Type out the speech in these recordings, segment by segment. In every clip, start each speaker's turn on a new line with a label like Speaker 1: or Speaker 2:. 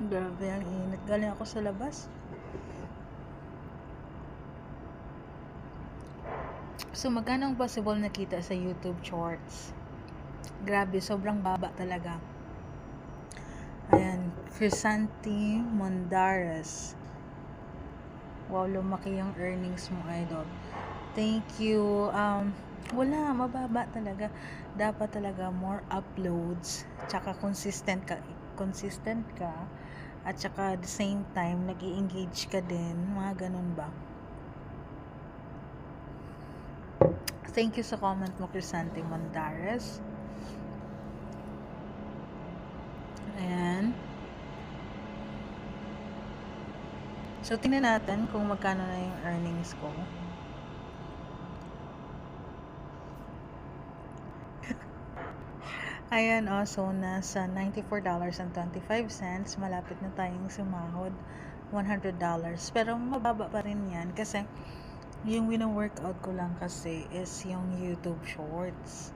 Speaker 1: Grabe ang init. Galing ako sa labas. So, magkano ang possible nakita sa YouTube Shorts? Grabe, sobrang baba talaga. Ayan, Crisanti Mondares. Wow, lumaki yung earnings mo, idol. Thank you. Wala, mababa talaga. Dapat talaga more uploads, tsaka consistent ka, at tsaka at the same time, nag-i-engage ka din, mga ganun ba? Thank you sa comment mo, Crisante Mondares. Ayan. So, tingnan natin kung magkano na yung earnings ko. Ayan, so nasa $94.25. Malapit na tayong sumahod. $100. Pero mababa pa rin yan kasi yung wino-workout ko lang kasi is yung YouTube Shorts.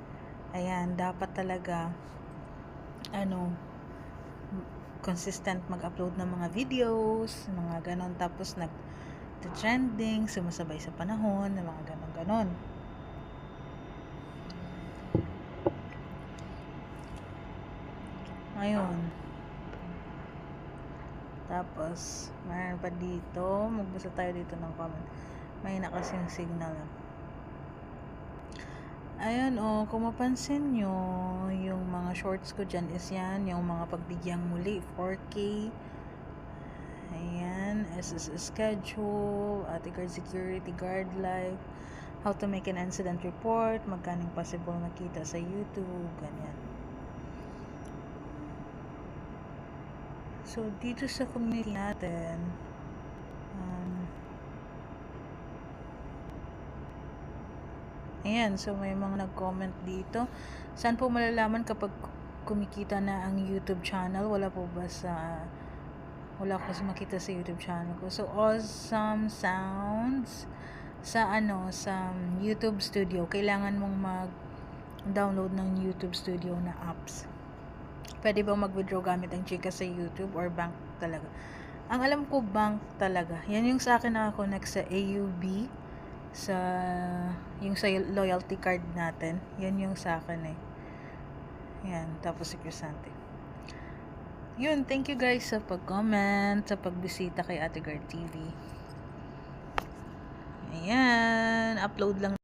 Speaker 1: Ayan, dapat talaga consistent mag-upload ng mga videos, mga ganon, tapos nag-trending, sumasabay sa panahon, ng mga ganon. Ayun. Tapos, mayroon pa dito. Magbasa tayo dito ng comment. May na kasi yung signal. Ayan, kung mapansin nyo, yung mga shorts ko dyan is yan, yung mga pagbigyang muli, 4K. Ayan, SS schedule, Guard Security Guard Life, how to make an incident report, magkaning possible nakita sa YouTube, ganyan. So, dito sa community natin, ayan, so may mga nag-comment dito. Saan po malalaman kapag kumikita na ang YouTube channel? Wala ko makita sa YouTube channel ko. So, Awesome Sounds sa YouTube Studio. Kailangan mong mag-download ng YouTube Studio na apps. Pwede ba mag-withdraw gamit ang Chika sa YouTube or bank talaga? Ang alam ko, bank talaga. Yan yung sa akin nakakonect sa AUB, yung sa loyalty card natin. Yan yung sa akin Yan, tapos si Crisante. Yun, thank you guys sa pag-comment, sa pagbisita kay Ate Guard TV. Ayan, upload lang